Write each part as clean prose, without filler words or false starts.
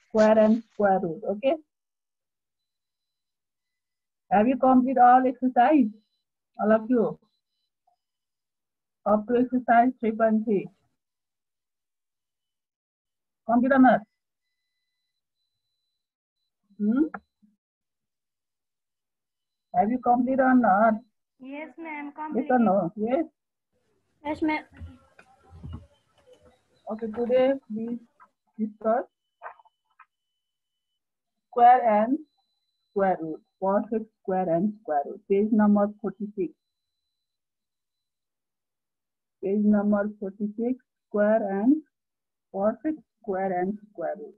square and square root. Okay. Have you completed all exercise? All of you? Up to exercise 3.3. Complete or not? Have you completed or not? Yes, ma'am. Yes or no? Yes? Yes, ma'am. Okay, today we discuss square and square root. Perfect square and square root. Page number 46. Page number 46, square and perfect square and square root.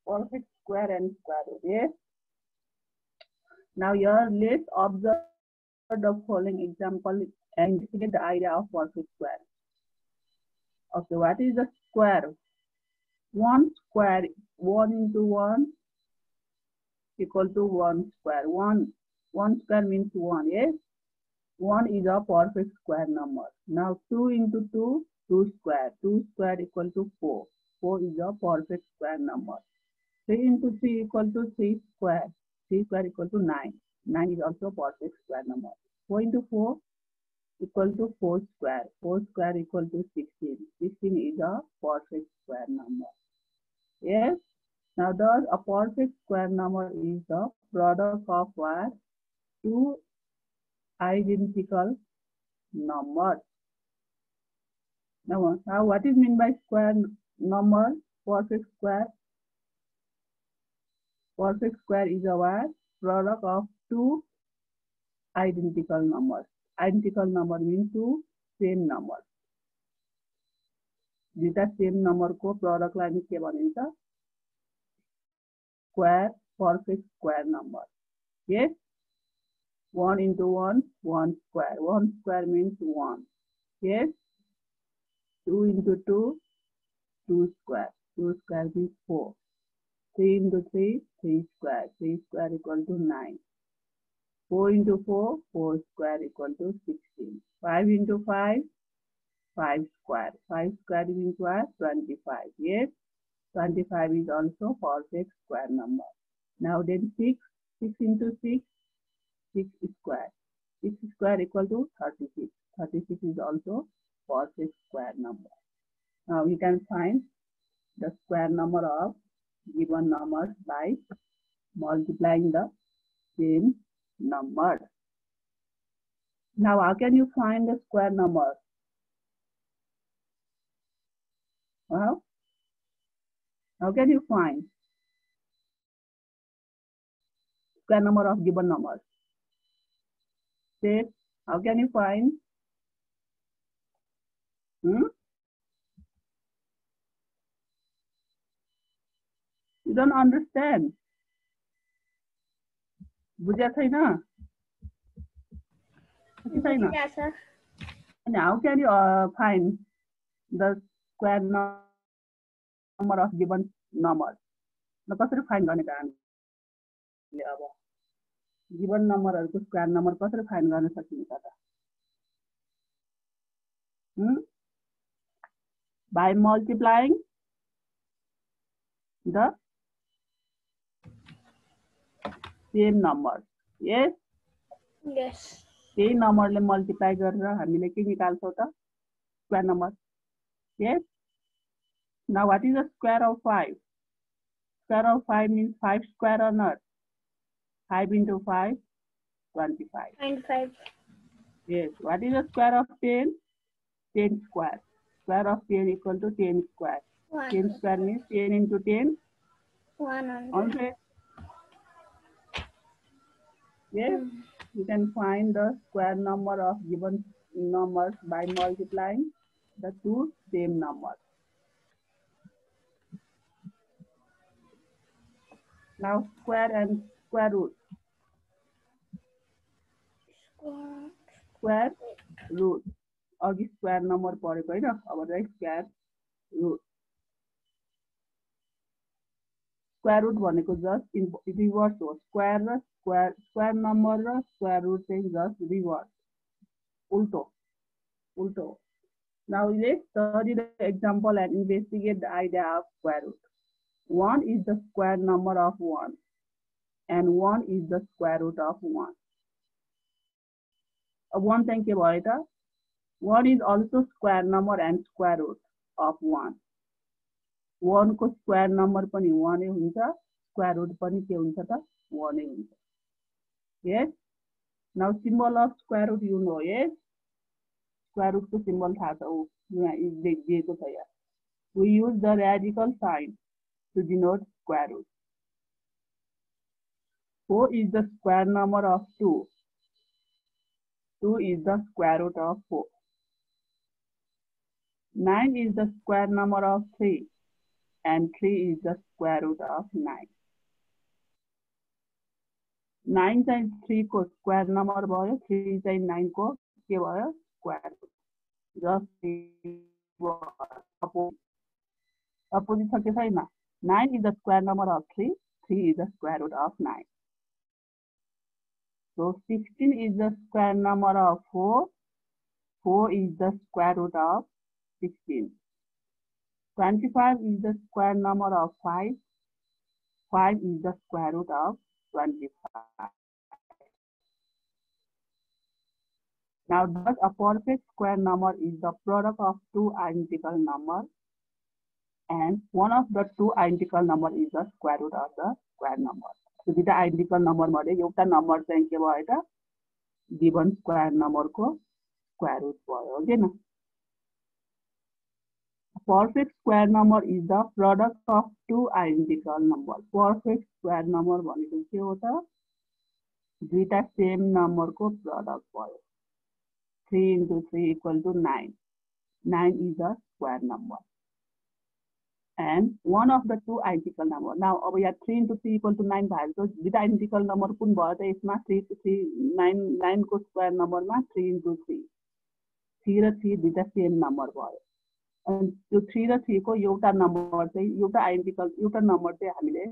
Perfect square and square root. Yes. Now here let's observe the following example and investigate the idea of perfect square. Okay, what is the square? 1 square, 1 into 1 equal to 1 square. 1 square means 1, yes? 1 is a perfect square number. Now 2 into 2, 2 square. 2 square equal to 4. 4 is a perfect square number. 3 into 3 equal to 3 square. 3 square equal to 9. 9 is also perfect square number. 4 into 4 equal to 4 square. 4 square equal to 16. 16 is a perfect square number. Yes. Now thus a perfect square number is the product of what? Two identical numbers. Now what is meant by square number? Perfect square. Perfect square is a product of two identical numbers. Identical number means two same numbers. दुईटा same number को product लाई के भनिन्छ square perfect square number. Yes, 1 into 1 1 square. 1 square means 1. Yes, 2 into 2 2 square. 2 square means 4. 3 into 3 3 square. 3 square equal to 9. 4 into 4 4 square equal to 16. 5 into 5 5 square. 5 square means what? 25. Yes, 25 is also perfect square number. Now then 6 into 6 6 square. 6 square equal to 36. 36 is also perfect square number. Now we can find the square number of given numbers by multiplying the same number. Now how can you find the square number? Well, how can you find square number of given numbers? Say, how can you find? You don't understand. बुझ्या छैन? And how can you find the square number of given numbers? न कसरी find गर्ने त हामीले अब given नम्बरहरुको square number कसरी find गर्न सकिन्छ त? By multiplying the same numbers. Yes? Yes. त्यही नम्बरले मल्टिप्लाई गरेर हामीले के निकाल्छौं त? Square number. Yes? Now what is the square of 5? Square of 5 means 5 square or not? 5 into 5 25. 25. Yes. What is the square of 10? 10 square. Square of 10 equal to 10 square. 10 square means 10 into 10? 100. Yes, you can find the square number of given numbers by multiplying the two same numbers. Now square and square root. Square root अघि square number पढेको हैन अब चाहिँ square root square root भनेको just reverse हो square र square number र square root चाहिँ जस्ट रिभर्स उल्टो उल्टो Now let's study the example and investigate the idea of square root. 1 is the square number of 1 and 1 is the square root of 1. 1 चाहिँ के भयो त 1 is also square number and square root of 1. 1 को square number पनि 1 नै हुन्छ square root पनि के हुन्छ त 1 नै हुन्छ. Yes. Now symbol of square root you know. Yes. Square root को symbol थाहा छ यहाँ दिएको छ यहाँ. We use the radical sign to denote square root. 4 is the square number of 2. 2 is the square root of 4. 9 is the square number of 3 and 3 is the square root of 9. 9 चाहिँ 3 को square number भयो 3 चाहिँ 9 को के भयो square root. Just opposite छ के छैन 9 is the square number of 3 3 is the square root of 9. So 16 is the square number of 4 4 is the square root of 16. 25 is the square number of 5 5 is the square root of 25. Now, thus a perfect square number is the product of two identical numbers, and one of the two identical number is the square root of the square number. So, this identical number मध्ये एउटा number चाहिँ के भयो त given square number को square root भयो हैन. Perfect square number is the product of two identical numbers. Perfect square number भनेको के हो त दुईटा same number को product भयो. 3 into 3 equal to 9. 9 is the square number. And one of the two identical number. Now, we have 3 into 3 equal to 9 bhayo. So, this identical number kun bhayo ta यसमा 3 to 3 9 को square number मा 3 into 3. 3 र 3 दुईटा same number भयो. And त्यो 3 र 3 को एउटा number चाहिँ एउटा identical एउटा number चाहिँ हामीले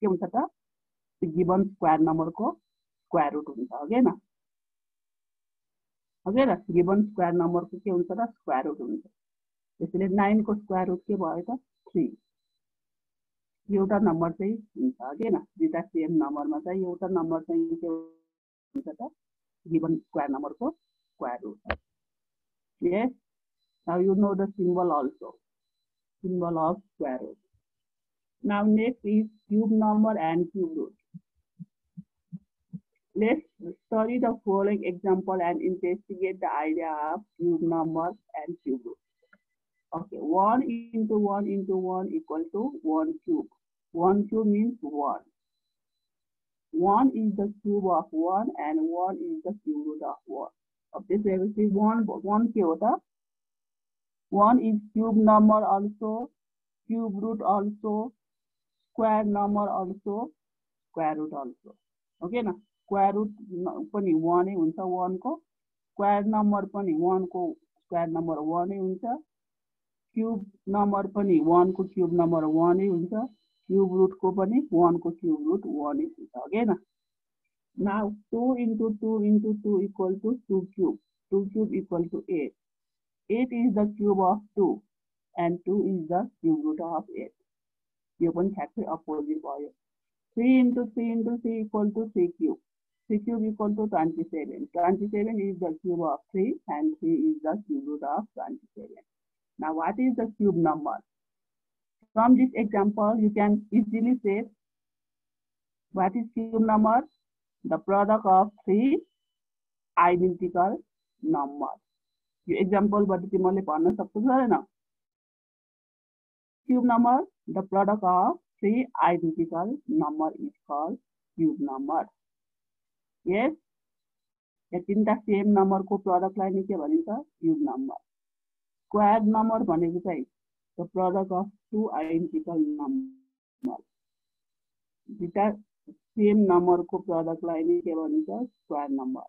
के हुन्छ त given square number को square root हुन्छ हैन. Okay, given square number को के हुन्छ त square root हुन्छ. त्यसैले 9 को square root के भयो त 3. एउटा नम्बर चाहिँ हुन्छ हैन. दुईटा सेम नम्बरमा चाहिँ एउटा नम्बर चाहिँ के हुन्छ त given square number को square root. Yes. Now you know the symbol also. Symbol of square root. Now next is cube number and cube root. Let's study the following example and investigate the idea of cube numbers and cube root. Okay, 1 into 1 into 1 equal to 1 cube. 1 cube means 1. 1 is the cube of 1 and 1 is the cube root of 1. Of this we will see 1 cube. 1 is cube number also, cube root also, square number also, square root also. Okay na? Square root पनि 1 नै हुन्छ 1 को, square number पनि 1 को square number 1 नै हुन्छ, cube number पनि 1 को cube number 1 नै हुन्छ, cube root को पनि 1 को cube root 1 नै हुन्छ. Okay na? Now 2 into 2 into 2 equal to 2 cube. 2 cube equal to 8. 8 is the cube of 2 and 2 is the cube root of 8. यो पनि ठ्याक्कै अपोजिट भयो. 3 into 3 into 3 equal to 3 cube. 3 cube equal to 27. 27 is the cube of 3 and 3 is the cube root of 27. Now what is the cube number? From this example you can easily say what is cube number? The product of 3 identical numbers. यो example बाट चाहिँ मैले भन्न सक्छु हैन. Cube number, the product of 3 identical number is called cube number. Yes. यो तीनटा same number को product लाई नै के भनिन्छ cube number. Square number भनेको चाहिँ the product of 2 identical numbers. दुईटा सेम नम्बरको प्रडक्टलाई नै के भनिन्छ स्क्वायर नम्बर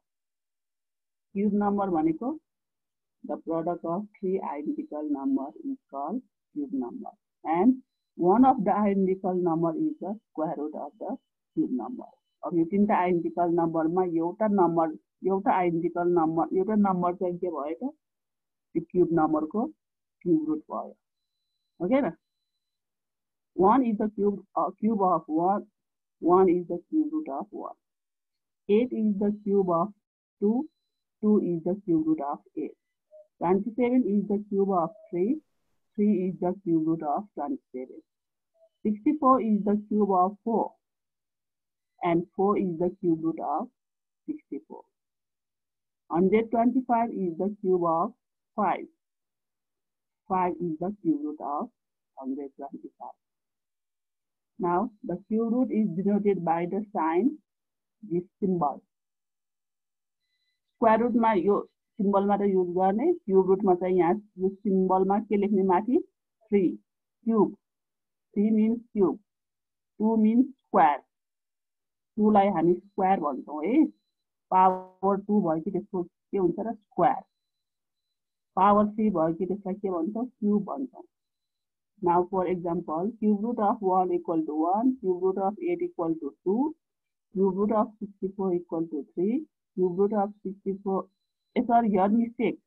क्यूब नम्बर भनेको the product of three identical number is called cube number and one of the identical number is the square root of the cube number. अब यो तीनटा identical नम्बरमा एउटा आइडेन्टिकल नम्बर एउटा number चाहिँ के भयो त त्यो क्यूब नम्बरको क्यूब रुट भयो ओके न one is the cube of one is the cube root of 1 8 is the cube of 2 2 is the cube root of 8 27 is the cube of 3 3 is the cube root of 27 64 is the cube of 4 and 4 is the cube root of 64 125 is the cube of 5 5 is the cube root of 125 now the cube root is denoted by the sign this symbol square root मा यो symbol मा त use गर्ने cube route मा चाहिँ यहाँ यो symbol मा के लेख्ने माथि 3 cube 3 means cube 2 means square 2 लाई हामी स्क्वायर भन्छौं है पावर 2 भयो कि त्यसको के हुन्छ र स्क्वायर पावर 3 भयो कि त्यसलाई के भन्छौं cube भन्छौं now for example cube root of 1 equal to 1 cube root of 8 equal to 2 cube root of 64 equal to 3 cube root of 64 sorry your mistake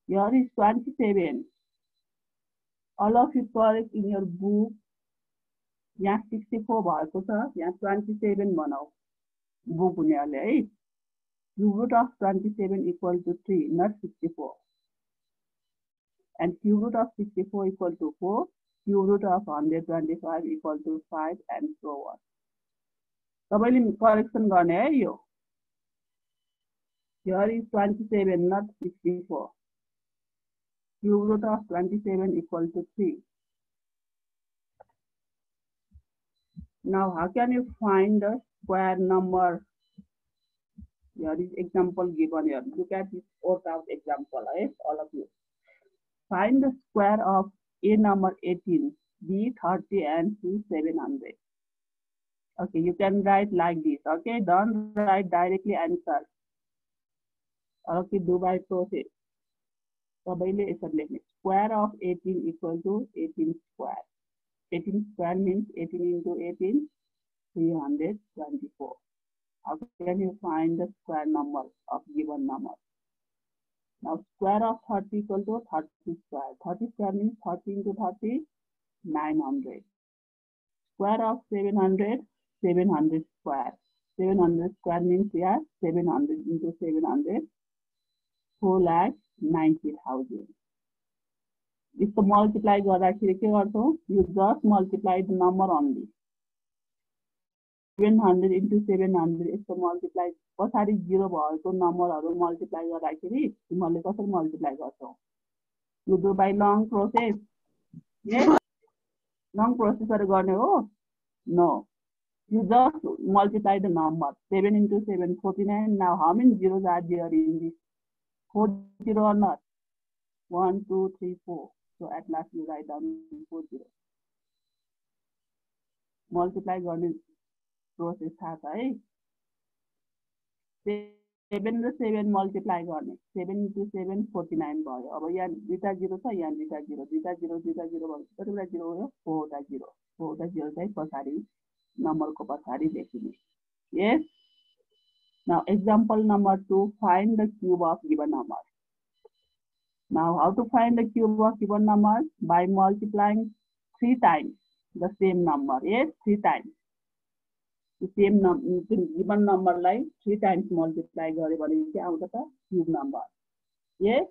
here is 27 all of you correct in your book यहाँ 64 भएको छ यहाँ 27 बनाऊ book हुनेहरुले है cube root of 27 equal to 3 not 64 and cube root of 64 equal to 4 cube root of 125 equal to 5 and so on तपाईले correction गर्ने है यो here is 27 not 64 cube root of 27 equal to 3 now how can you find the square number here is example given here look at this workout example all of you find the square of a number 18 b 30 and c 700 okay you can write like this okay don't write directly answer okay do by process सबैले यसरी लेख्ने square of 18 equal to 18 square 18 square means 18 into 18 324 how can you find the square number of given number now square of 30 equal to 30 square 30 square means 30 into 30 900 square of 700 700 square 700 square means here 700 into 700 4,90,000 इसको multiply गर्दाखेरि के गर्छौं you just multiply the number only 700 into 700 यसको multiply पछाडी zero भएको नम्बरहरु multiply गर्दाखेरि तिमीले कसरी मल्टिप्लाई गर्छौ you do by long process yes long process गरे गर्ने हो no you just multiply the number 7 into 7 49 now how many zeros are there in this 4 0 or not 1 2 3 4 so at last you write down 4 0 multiply गर्ने process थाहा छ है 7 र 7 multiply गर्ने 7 into 7 49 भयो अब यहाँ दुईटा जिरो छ यहाँ दुईटा जिरो भयो कतिवटा जिरो हो फोरवटा जिरो चाहिँ पछाडी नम्बरको पछाडी लेखिने yes now example number 2 find the cube of given number now how to find the cube of given number by multiplying 3 times the same number yes 3 times the same given number like 3 times multiply गरे भने के आउँछ त cube number yes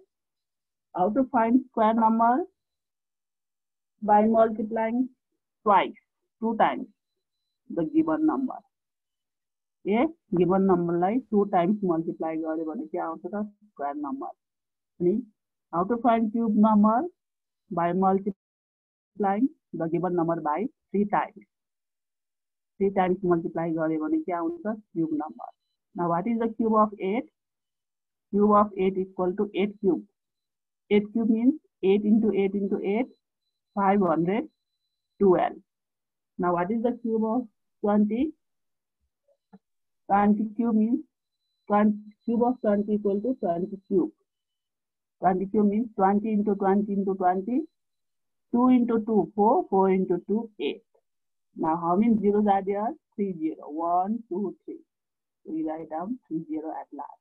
how to find square number by multiplying twice 2 times the given number yes given number like 2 times multiply गरे भने के आउँछ त square number अनि how to find cube number by multiplying the given number by 3 times 3 times multiply गरे भने के आउँछ cube number now what is the cube of 8 cube of 8 equal to 8 cube 8 cube means 8 into 8 into 8 512 now what is the cube of 20 20 cube means 20 cube of 20 equal to 20 cube. 20 cube means 20 into 20 into 20. 2 into 2, 4. 4 into 2, 8. Now how many zeros are there? 3 0. 1, 2, 3. We write down 3 0 at last.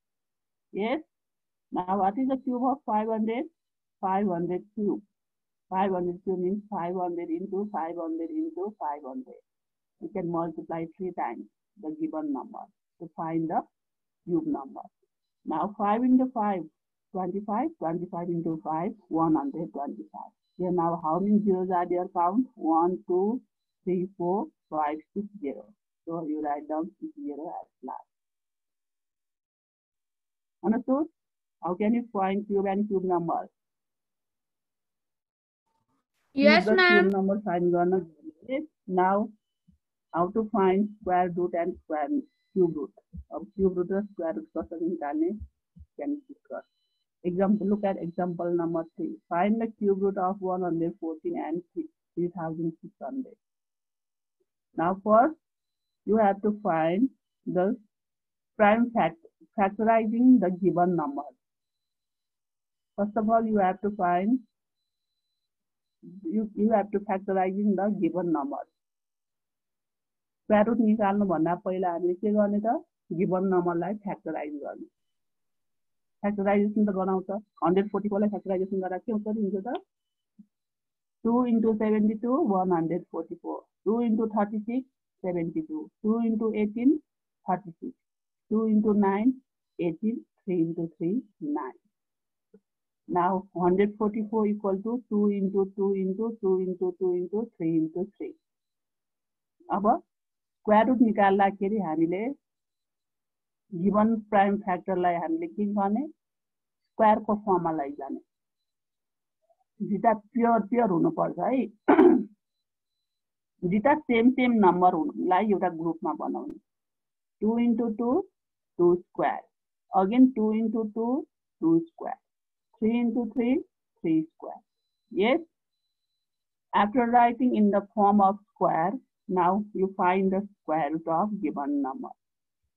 Yes. Now what is the cube of 500? 500 cube. 500 cube means 500 into 500 into 500. You can multiply 3 times the given number to find the cube number. Now 5 into 5, 25. 25 into 5, 125. Here now how many zeros are there? Count 1, 2, 3, 4, 5, 6 0. So you write down 6 0 as last. Understood? How can you find cube and cube numbers? Yes, the ma'am. cube number find gonna get. Now how to find square root and cube root. Cube root and square root can discuss. Example, look at example number 3. Find the cube root of 114 and 3600. Now first you have to find the prime factorizing the given number. First of all, you have to find you have to factorizing the given number. Square root निकाल्नु भन्दा पहिला हामीले के गर्ने त given नम्बरलाई factorise गर्ने. Factorisation त गराउँछ 144 लाई फ्याक्टराइजेसन गर्दा के हुन्छ दिन्छ त 2 into 72 144. 2 into 36 72. 2 into 18 36. 2 into 9 18. 3 into 3 9. Now 144 equal to 2 into 2 into 2 into 2 into 3 into 3. अब स्क्वायर रुट निकाल्दाखेरि हामीले गिवन प्राइम फ्याक्टरलाई हामीले के गर्ने स्क्वायर को फर्ममा लैजाने. दुईटा प्योर हुनुपर्छ है. दुईटा सेम नम्बर हुनुलाई एउटा ग्रुपमा बनाउने. 2 into 2 2 square. Again 2 into 2 2 square. 3 into 3 3 square. Yes. After writing in the form of square, now you find the square root of given number.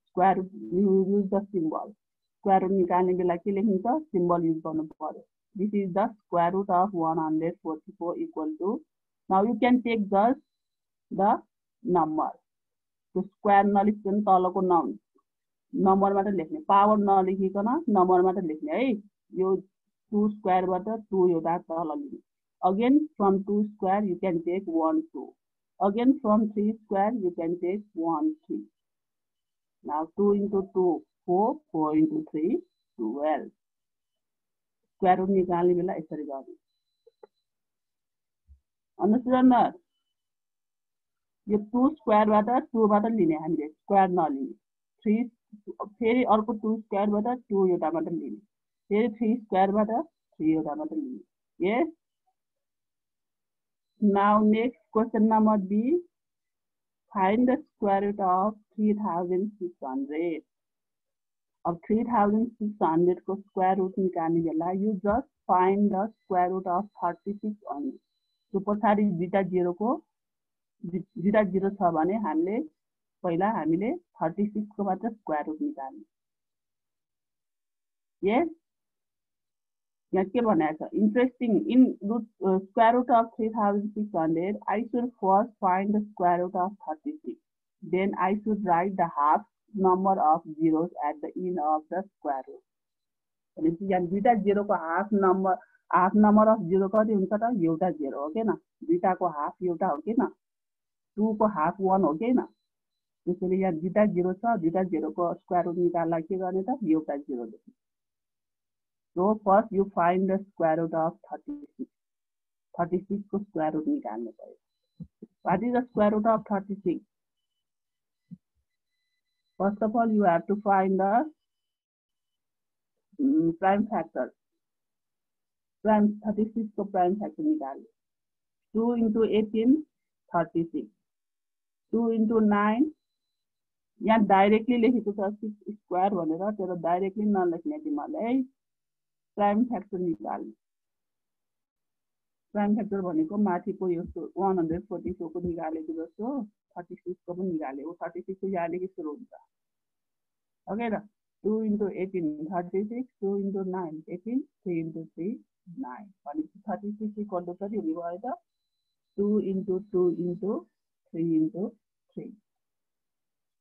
Square root, you use the symbol. Square root निकाल्ने बेला के लेख्नु त symbol use गर्नु पर्यो. This is the square root of 144 equal to. Now you can take the number. So square नलेख्नु तलको number मात्र लेख्ने. पावर नलेखिकन नम्बर मात्र लेख्ने है. यो 2 square बाट 2 एउटा तल लिने. Again from 2 square you can take 1 2. Again from 3 square you can take 1 3. Now 2 into 2 4. 4 into 3 12. Square root निकाल्ने बेला यसरी गर्ने. Understand not? यो 2 square बाट 2 बाट लिने हामीले square नलिने. 3 फेरि अर्को 2 square बाट 2 एउटा मात्र लिने. फेरि 3 square बाट 3 एउटा मात्र लिने. Yes. Now next question number B. Find the square root of 3600. Of 3600 को square root निकाल्ने बेला you just find the square root of 36 only. So पछाडी दुईटा 0 को दुईटा 0 छ भने हामीले पहिला हामीले 36 को मात्र square root निकाल्ने. Yes. यहाँ के भनेको छ interesting in square root of 3600 I should first find the square root of 36. Then I should write the half number of zeros at the end of the square root. भनेपछि यहाँ दुईटा 0 को half number of 0 कति हुन्छ त एउटा 0 हो के न. दुईटाको half एउटा हो के न. 2 को half 1 हो के न. त्यसैले यहाँ दुईटा 0 छ. दुईटा 0 को square root निकाल्दा के गर्ने त एउटा 0 लेख्ने. So first you find the square root of 36. 36 को square root निकाल्नु पर्यो. What is the square root of 36? First of all, you have to find the prime factor. Prime 36 को prime factor निकाल्नु. 2 into 18 36. 2 into 9 यहाँ directly लेखेको छ 6 square भनेर तर डाइरेक्टली नलेख्ने तिमीले है. प्राइम फ्याक्टर निकाल्नु. प्राइम फ्याक्टर भनेको माथिको यो 144 को निकालेको जस्तो 36 को पनि निकाले हो. 36 को यहाँदेखि सुरु हुन्छ. Okay, 2 into 18, 36, 2 into 9, 18, 3 into 3, 9. 36 equal to 30, 2 into 2 into 3 into 3.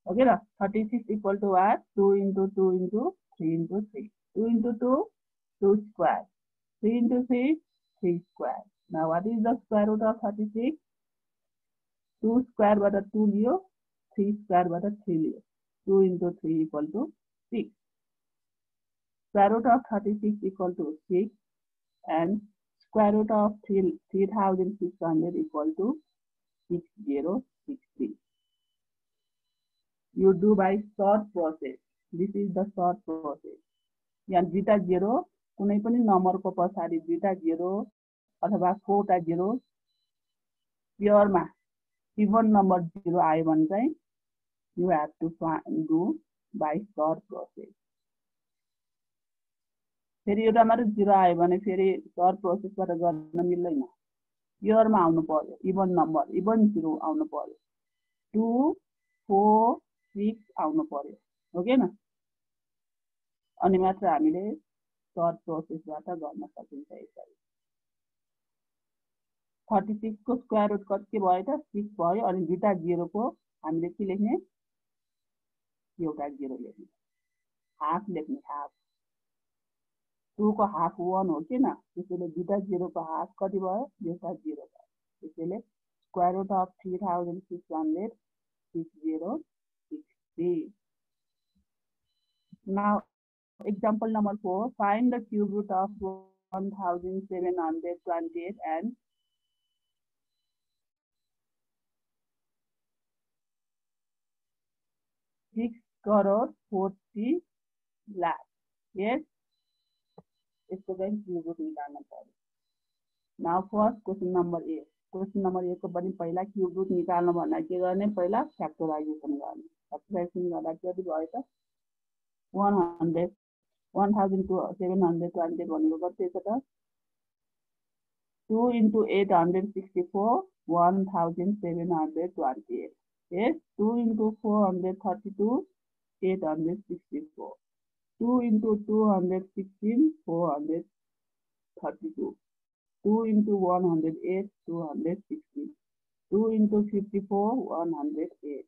Okay, 36 equal to what? 2 into 2 into 3 into 3. 2 into 2, 2 square. 3 into 3, 3 square. Now what is the square root of 36? 2 square but 2 Leo, 3 square but 3 Leo. 2 into 3 equal to 6. Square root of 36 equal to 6 and square root of 3600 equal to 6063. You do by sort process. This is the sort process. यहाँ दुईटा zero कुनै पनि नम्बरको पछाडि दुईटा zero अथवा 4टा zero प्योरमा even number 0 आयो भने चाहिँ you have to do by sort process. फेरि एउटा मात्र 0 आयो भने फेरि sort processबाट गर्न मिल्दैन. प्योरमा आउनु पर्यो, इवन नम्बर, इवन 0 आउनु पर्यो. 2 4 6 आउनु पर्यो. ओके न? अनि मात्र हामीले sort processबाट गर्न सकिन्छ यसरी. 36 को स्क्वायर रुट कति भयो त 6 भयो अनि दुईटा जेरो को हामीले के लेख्ने एउटा जेरो लेख्ने हाफ लेख्ने हाफ 2 को हाफ 1 हो के न त्यसैले दुईटा जेरो को हाफ कति भयो एउटा जेरो भयो त्यसैले square root of 3600 6060. Now example number 4, find the cube root of 1728 and 6 crore 40 lakh. Yes, इसको चाहिँ क्यूब रूट निकाल्न पर्यो. Now first question number A. Question number A को पनि पहिला क्यूब रूट निकाल्न भन्दा के गर्ने पहिला फ्याक्टराइजेसन गर्ने. फ्याक्टराइजेसन गर्दा कति भयो त 1728 भनेको कति छ त 2 into 864 1728. Yes, 2 into 432 864. 2 into 216 432. 2 into 108 216. 2 into 54 108.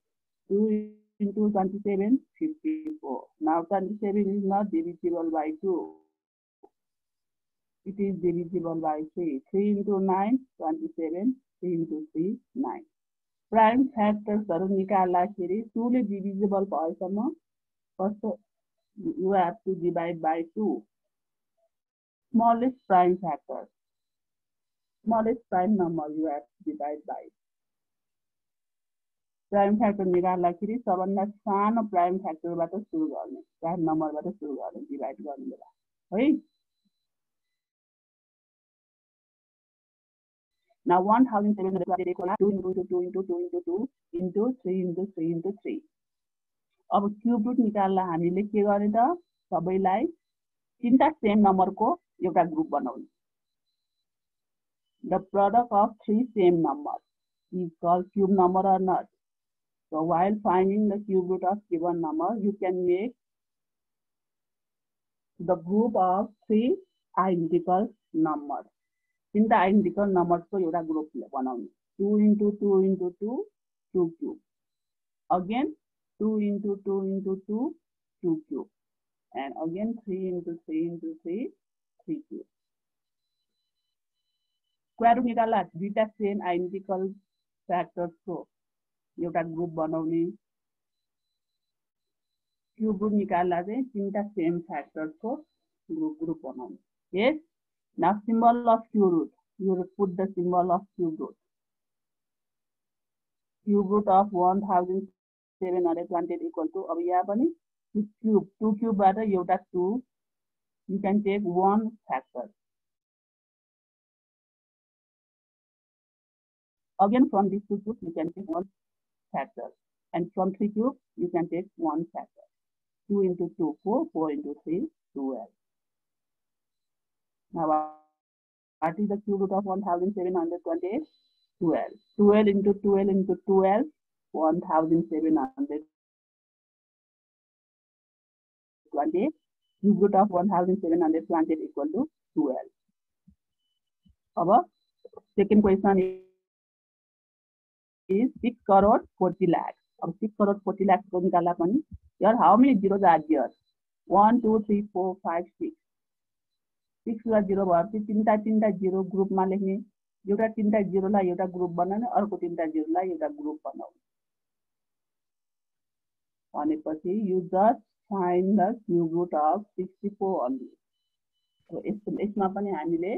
2 into 27 54. Now 27 is not divisible by 2. It is divisible by 3. 3 into 9 27. 3 into 3 9. Prime factors निकाल्दाखेरि 2 ले divisible भएसम्म first you have to divide by 2. Smallest prime factor. Smallest prime number you have to divide by. Prime factor निकाल्दाखेरि सबभन्दा सानो prime factor बाट सुरु गर्ने. prime number बाट सुरु गर्ने divide गर्ने बेला है. Now 1700 equal 2 into 2 into 2 into 2 into 3 into 3 into 3. अब क्यूब रूट निकाल्दा हामीले के गर्ने त सबैलाई तीनटा सेम नम्बरको एउटा ग्रुप बनाउने. The product of three same numbers is called cube number or not. So while finding the cube root of given number, you can make the group of three identical numbers. तीनटा identical numbers को एउटा group बनाउने. 2 into 2 into 2 2 cube. Again 2 into 2 into 2 2 cube. And again 3 into 3 into 3 3 cube. Square root निकाल्दा दुईटा same identical factors को एउटा group बनाउने. Cube route निकाल्दा चाहिँ तीनटा सेम फ्याक्टर्स को ग्रुप बनाउने. Yes. Now symbol of cube root. You put the symbol of cube root. Cube root of 1720 equal to अब यहाँ पनि cube 2 cube बाट एउटा 2. You can take one factor. Again from these 2 cubes you can take one factor. And from 3 cubes you can take one factor. 2 into 2 4 4 into 3 12. Now what is the cube root of 1728? 12. 12 into 12 into 12 1700 128. Cube root of 1720 equal to 12. अब second question is 6 crore 40 lakh. अब 6 crore 40 lakh को निकाल्दा पनि here how many zeros are there? 1 2 3 4 5 6. 6 वा 0 भएपछि तीनटा zero ग्रुपमा लेख्ने एउटा तीनटा जिरोलाई एउटा ग्रुप बनाउने अर्को तीनटा जिरोलाई एउटा ग्रुप बनाउने भनेपछि you just find the cube root of 64 only. So यसमा पनि हामीले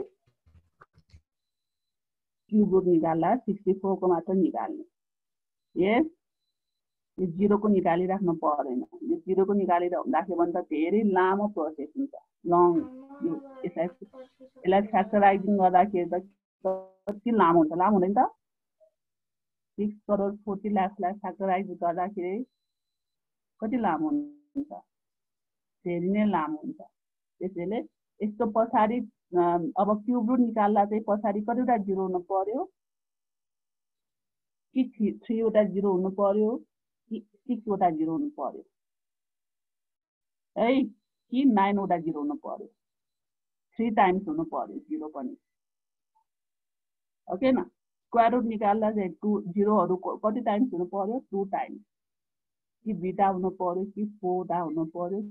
cube root निकाल्दा 64 को मात्र निकाल्ने. Yes, यो 0 को निकालिराख्नु पर्दैन. यो 0 को निकालिराख्यो भने त धेरै लामो प्रोसेस हुन्छ. लङ यसलाई फ्याक्टराइजिङ गर्दाखेरि त कति लामो हुन्छ, लामो हुँदैन त? 6 crore 40 लाखलाई फ्याक्टराइज गर्दाखेरि कति लामो हुन्छ? धेरै नै लामो हुन्छ. त्यसैले यसको पछाडी अब क्यूब रुट निकाल्दा चाहिँ पछाडी कतिवटा जिरो हुनु पर्यो? कि 3 वटा जिरो हुनु पर्यो कि 6 वटा जिरो हुनु पर्यो? है कि 9 वटा जिरो हुनु पर्यो? 3 टाइम्स हुनु पर्यो जिरो पनि. ओके न? स्क्वायर रुट निकाल्दा चाहिँ 2 जिरोहरु कति टाइम्स हुनु पर्यो? 2 टाइम्स. कि बीटा हुनु पर्यो कि 4 वटा हुनु पर्यो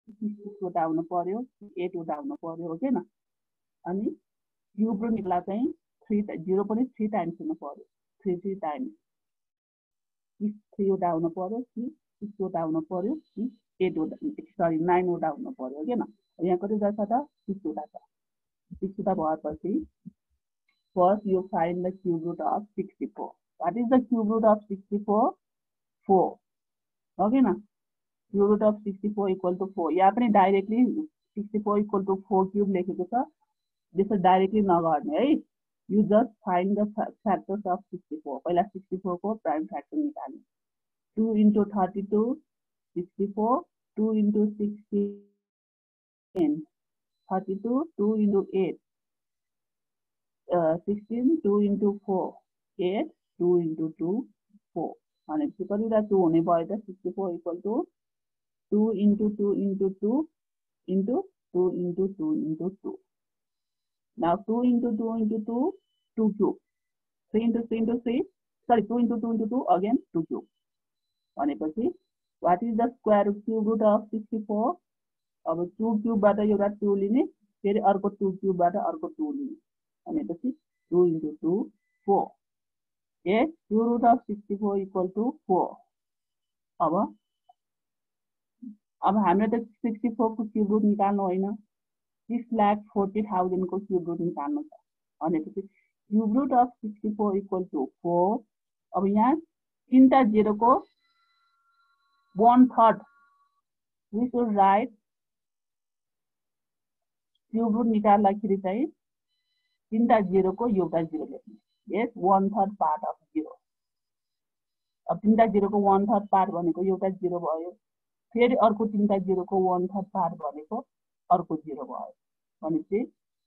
कि 6 वटा हुनु पर्यो कि 8 वटा हुनु पर्यो. ओके न? अनि क्यूब रुट निकाल्दा चाहिँ 3 जिरो पनि 3 टाइम्स हुनु पर्यो. 3 टाइम्स. कि 3 वटा हुनु पर्यो कि 6 वटा हुनु पर्यो कि 8 वटा, सरी 9 वटा हुनु पर्यो. ओके न? यहाँ कति वटा छ त? 6 वटा छ. 6 वटा भएपछि first you find the cube root of 64. What is the cube root of 64? 4. Okay na? Cube root of 64 equal to 4. यहाँ पनि directly 64 equal to 4 cube लेखेको छ. This is directly नगर्ने है. You just find the factors of 64. पहिला 64 को prime factor निकाल्ने. 2 into 32 64, 2 into 16 32, 2 into 8 16, 2 into 4 8, 2 into 2 4. भनेपछि कतिवटा 2 हुने भयो त? 64 equal to 2 into 2 into 2 into 2 into 2 into 2. Now 2 into 2 into 2, 2 cube. 3 into 3 into 3, sorry 2 into 2 into 2 again 2 cube. भनेपछि what is the square cube root of 64? अब 2 cube बाट एउटा 2 लिने, फेरि अर्को 2 cube बाट अर्को 2 लिने. भनेपछि 2 into 2 4. Yes, cube root of 64 equal to 4. अब हामीले त 64 को क्यूब रुट निकाल्नु होइन, 6,40,000 को क्यूब रुट निकाल्नु छ. भनेपछि cube root of 64 equal to 4. अब यहाँ तीनटा जिरो को 1/3 we should write cube root निकाल्दाखेरि चाहिँ तीनटा जिरो को एउटा जिरो लेख्ने. यस 1/3 पार्ट अफ जिरो. अब तीनटा जिरो को 1/3 पार्ट भनेको एउटा जिरो भयो. फेरि अर्को तीनटा जिरो को 1/3 पार्ट भनेको अर्को जिरो भयो. भनेपछि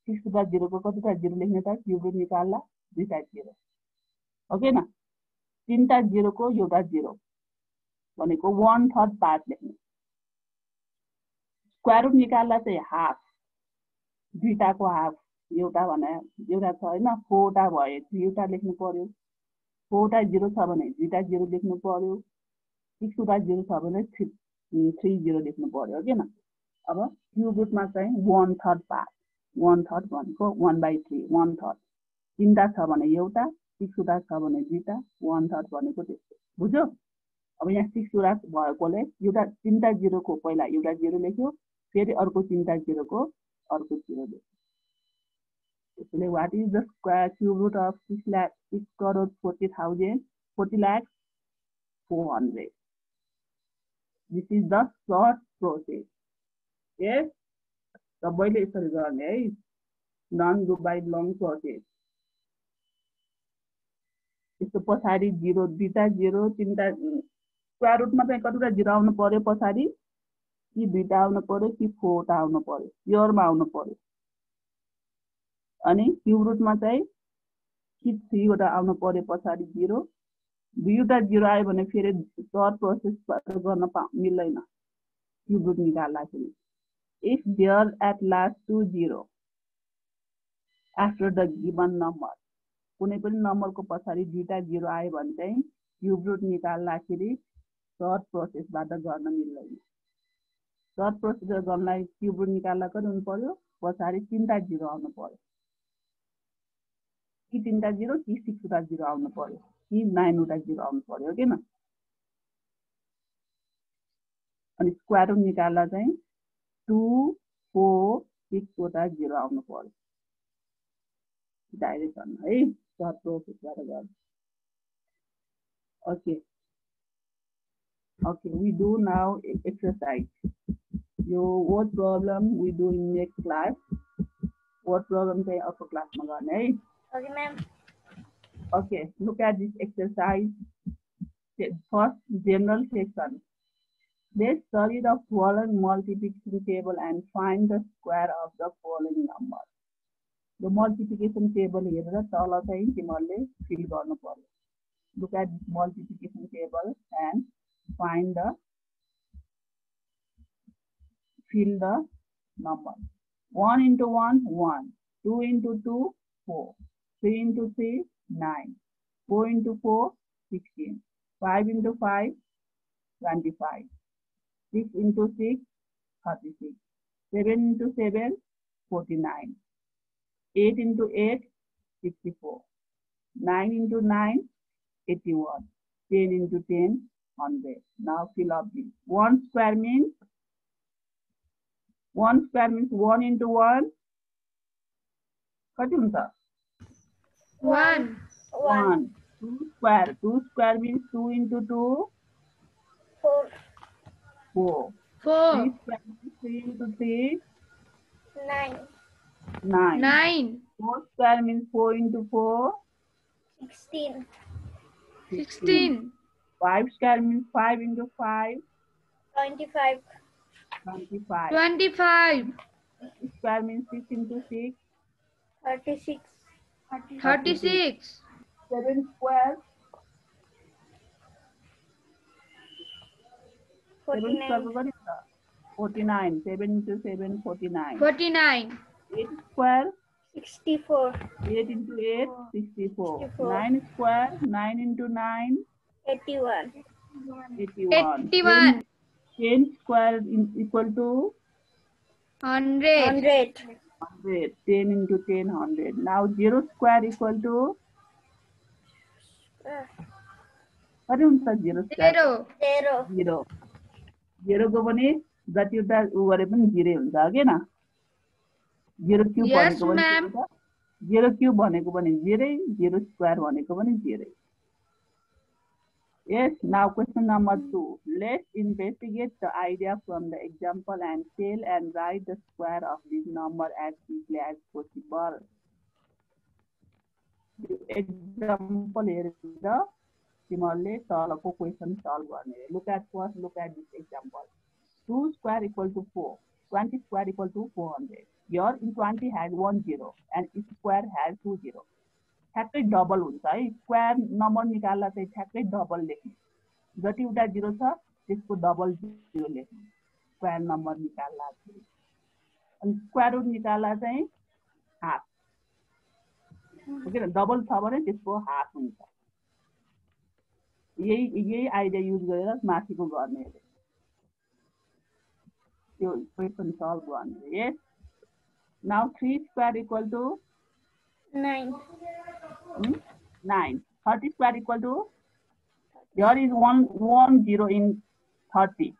6 वटा जिरो को कतिटा जिरो लेख्ने त? क्यूब रुट निकाल्दा दुईटा जिरो. ओके न? तीनटा जिरो को एउटा जिरो भनेको 1/3 पार्ट लेख्ने. स्क्वायर रुट निकाल्दा चाहिँ हाफ, दुईटा को हाफ एउटा भने एउटा छ हैन, 4 वटा भए 3 वटा लेख्नु पर्यो. 4 वटा जिरो छ भने दुईटा जिरो लेख्नु पर्यो. 6 वटा जिरो छ भने 3 जिरो लेख्नु पर्यो. ओके न? अब क्यूब रुटमा चाहिँ 1/3 पार्ट. 1/3 भनेको 1/3 1/3. तीनटा छ भने एउटा, 6 वटा छ भने दुईटा, 1/3 भनेको त्यस्तो. बुझ्यो? अब यहाँ 6 वटा भएकोले एउटा तीनटा जिरो को पहिला एउटा जिरो लेख्यो, फेरि अर्को तीनटा जिरो को अर्को जिरो लेख्यो. त्यसैले what is the square cube root of 6 crore 40,000 40 lakh 400? This is the short process. Yes, सबैले यसरी गर्ने है. None do by long process. यसको पछाडी जिरो, दुईटा जिरो, तीनटा स्क्वायर रुटमा चाहिँ कतिवटा जिरो आउनु पर्यो पछाडी? कि दुईटा आउनु पर्यो कि 4 वटा आउनु पर्यो? प्योरमा आउनु पर्यो. अनि क्यूब रुटमा चाहिँ कि 3 वटा आउनु पर्यो पछाडी जिरो. दुईवटा जिरो आयो भने फेरि थर्ड प्रोसेस गर्न मिल्दैन. क्युब रुट निकाल्दाखेरि if there at last 2 0 after the given number कुनै पनि नम्बरको पछाडि दुईटा 0 आयो भने चाहिँ क्युब रुट निकाल्दाखेरि सर्ट प्रोसेसबाट गर्न मिल्दैन। सर्ट प्रोसेस गर्नलाई क्युब रुट निकाल्दा कति हुनु पर्यो पछाडि तीनटा 0 आउनु पर्यो कि तीनटा 0 कि 6 वटा 0 आउनु पर्यो कि 9 वटा 0 आउनु पर्यो के न। अनि स्क्वायर रुट निकाल्दा चाहिँ 2 4 6 वटा 0 आउनु पर्यो डाइरेक्सन है सर्ट प्रोसेसबाट गर्नु। Okay, we do now exercise. What problem we do in next class? What problem चाहिँ अर्को क्लासमा गर्ने है। Okay, ma'am. Okay, look at this exercise. First, general section. Let's study the following multiplication table and find the square of the following number. The multiplication table हेरेर तल चाहिँ तिमीहरूले feel गर्नु पर्यो। Look at this multiplication table and fill the number. 1 into 1 1, 2 into 2 4, 3 into 3 9, 4 into 4 16, 5 into 5 25, 6 into 6 36, 7 into 7 49, 8 into 8 64, 9 into 9 81, 10 into 10 100. Now fill up this. 1 square means 1 into 1. कति हुन्छ? 1. 2 square means 2 into 2. 4. 4. 3 square means 3 into 3. 9. 4 square means 4 into 4. 16. 5 square means 5 into 5. 25. 6 square means 6 into 6. 36. 7 square. 49. 49. 7 into 7 49. 49. 8 square. 64. 8 into 8 64. 9 square. 9 into 9. 81. 10 square equal to 100. 10 into 10 100. Now 0 square equal to कति हुन्छ 0 square? 0 को पनि जतिवटा उ गरे पनि 0 हुन्छ के न। 0 क्यूब भनेको पनि 0 क्यूब भनेको पनि 0, 0 square भनेको पनि 0. Yes, now question number 2. Let's investigate the idea from the example and tell and write the square of this number as quickly as possible. Example here is the similarly solve question solve. Look at this example. 2 square equal to 4. 20 square equal to 400. Here in 20 has 1 0 and each square has 2 0. ठ्याक्कै double हुन्छ है। Square number निकाल्दा चाहिँ ठ्याक्कै double लेख्नु। जतिवटा 0 छ त्यसको डबल 0 लेख्नु स्क्वायर नम्बर निकाल्दा। अनि स्क्वायर रुट निकाल्दा चाहिँ हाफ। ओके न, डबल छ भने त्यसको हाफ हुन्छ। यही आइडिया युज गरेर माथिको गर्ने त्यो क्वेशन सल्भ गर्ने। यस, now 3 square equal to 9. 9. 30 square equal to, there is 1 0 in 30.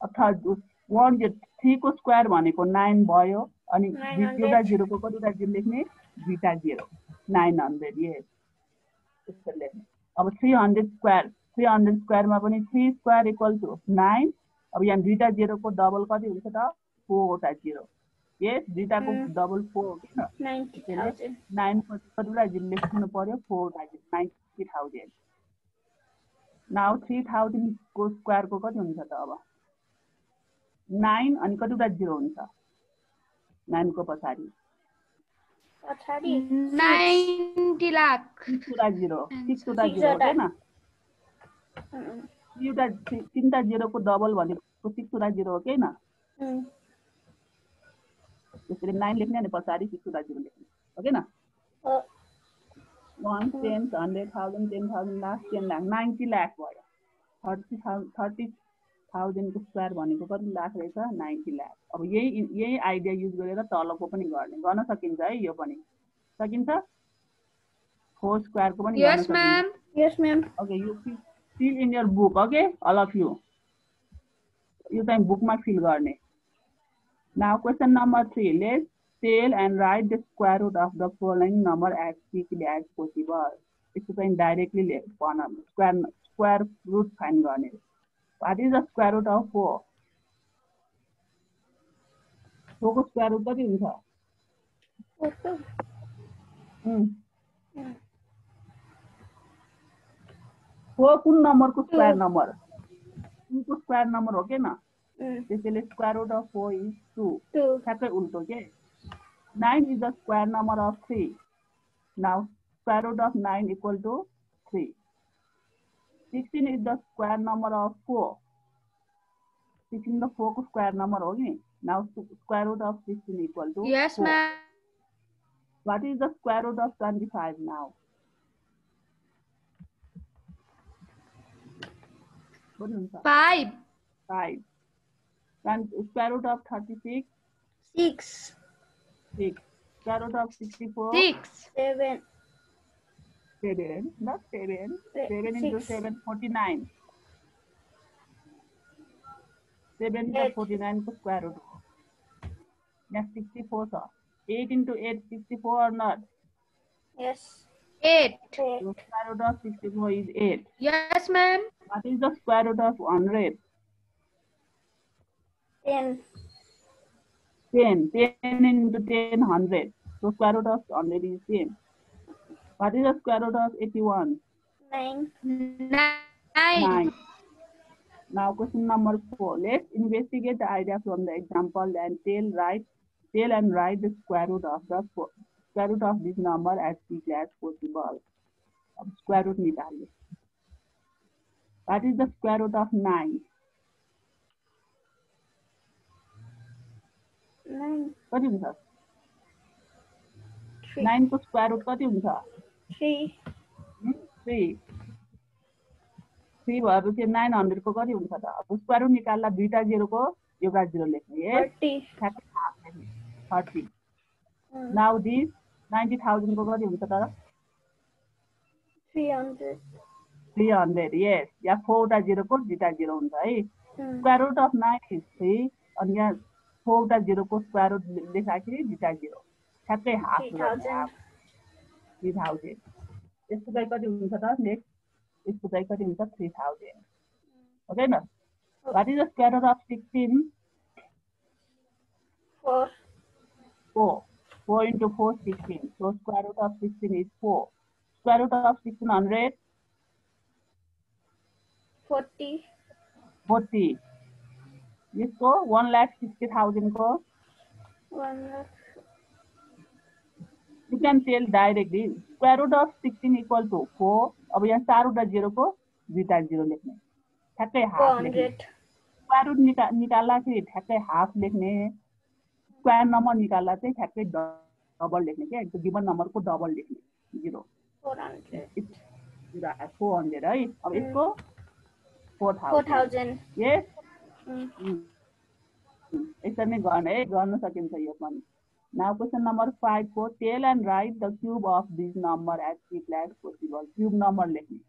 3 को स्क्वायर भनेको 9 भयो अनि दुईटा 0 को कतिवटा 0 लेख्ने? दुईटा 0 900. यस, त्यसो लेख्ने। अब 300 स्क्वायरमा पनि 3 square equal to 9. अब यहाँ दुईटा 0 को डबल कति हुन्छ त? 4 वटा 0. Yes, दुईटा को डबल 4 हो किन? 90,000. 9 को कतिवटा 0 लेख्नु पर्यो? 4 वटा 90,000. नाउ 3000 को स्क्वायर को कति हुन्छ त? अब 9 अनि कतिवटा 0 हुन्छ? 9 को पछाडि 90 लाख. 6 वटा 0 हो हैन? एउटा तीनटा जेरोको डबल भनेको 6 वटा 0 हो कि हैन त्यसरी 9 लेख्ने अनि पछाडी 6 वटा 0 लेख्ने हो कि न 1 10 100 1000 10,000 लाख 10 लाख 90 लाख भयो 30,000 को स्क्वायर भनेको कति लाख रहेछ 90 लाख अब यही आइडिया युज गरेर तलको पनि गर्न सकिन्छ है यो पनि सकिन्छ 4 स्क्वायर को पनि गर्न सकिन्छ Yes, ma'am. Okay, you fill in your book, okay? All of you. You can bookmark fill गर्ने. Now question number 3. Let's tell and write the square root of the following number as quickly as possible. यसको चाहिँ directly square root find गर्ने. What is the square root of 4? 4 को square root कति हुन्छ? 4 कुन number को square number 2 को square number हो के न त्यसैले स्क्वायर रुट अफ 4 इज 2 ठ्याक्कै उल्टो के 9 is the square number of 3 now square root of 9 equal to 3 16 is the square number of 4 16 the 4 को स्क्वायर नम्बर हो नि now square root of 16 equal to Yes, ma'am. What is the square root of 25 now? What is that? 5. 5. And square root of 36? 6. 6. Square root of 64? 6. 7. 7. Not 7. 7 into 7, 49. 7 into 49 को square root. Yes, 64 sir. 8 into 8, 64 or not? Yes. 8. So square root of 64 is 8. Yes, ma'am. What is the square root of 100? 10. 10. 10 into 10, 100. So square root of 100 is 10. What is the square root of 81? 9. 9. Now question number 4. Let's investigate the idea from the example and tell and write the square root of this number as quickly as possible. Square root निकाल्ने. What is the square root of 9? 9. कति हुन्छ? 3. 9 को square root कति हुन्छ? 3. 3. 3 भएपछि 900 को कति हुन्छ त? अब स्क्वायर रुट निकाल्दा दुईटा 0 को एउटा 0 लेख्ने है. 30. Now this 90,000 को कति हुन्छ त? 300. 300. Yes. या 4 वटा 0 को दुईटा 0 हुन्छ है. Square root of 9 is 3 अनि यहाँ 4 वटा 0 को square root लेख्दाखेरि दुईटा 0. ठ्याक्कै हाफ 3000. यसको चाहिँ कति हुन्छ त? नेक्स्ट यसको चाहिँ कति हुन्छ? 3000. ओके न? What is the square root of 16? 4. 4. 4 into 4, 16. So square root of 16 is 4. Square root of 1600? 40. 40. यसको 1,60,000 को 1 lakh. You can tell directly. Square root of 16 equal to 4. अब यहाँ 4 वटा 0 को दुईटा 0 लेख्ने. ठ्याक्कै हाफ लेख्ने. स्क्वायर रुट निकाल्दाखेरि ठ्याक्कै हाफ लेख्ने. स्क्वायर नम्बर निकाल्दा चाहिँ ठ्याक्कै डबल लेख्ने के त्यो गिवन नम्बर को डबल लेख्ने 0. 400. 400 है. अब यसको 4000. Yes. यसरी नै गर्न सकिन्छ यो पनि. Now question number 5 for tell and write the cube of this number as quickly as possible. Cube number लेख्ने.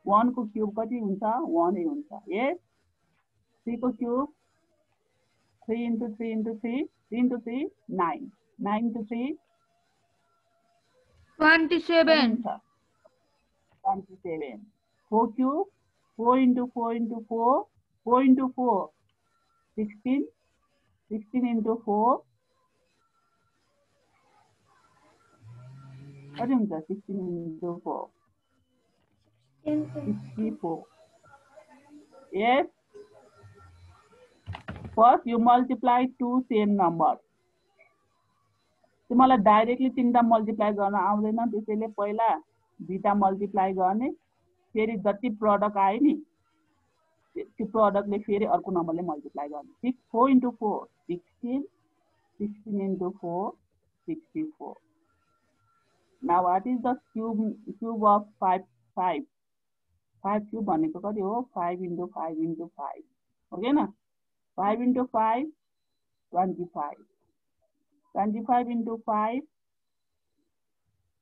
1 को cube कति हुन्छ? 1 नै हुन्छ. Yes. 3 को cube 3 into 3 into 3 3 into 3 9. 9 into 3 27. 27. 4 cube 4 into 4 into 4 4 into 4 16. 16 into 4 कति हुन्छ? 16 into 4 64. Yes. First you multiply two same numbers. तिमीलाई डाइरेक्टली तीनटा मल्टिप्लाई गर्न आउँदैन त्यसैले पहिला दुईटा मल्टिप्लाई गर्ने फेरि जति प्रोडक्ट आयो नि त्यो प्रडक्टले फेरि अर्को नम्बरले मल्टिप्लाई गर्ने 4 into 4 16 16 into 4 64 now what is the cube of 5 5 5 cube भनेको कति हो 5 into 5 into 5 हो के न 5 into 5 25 25 into 5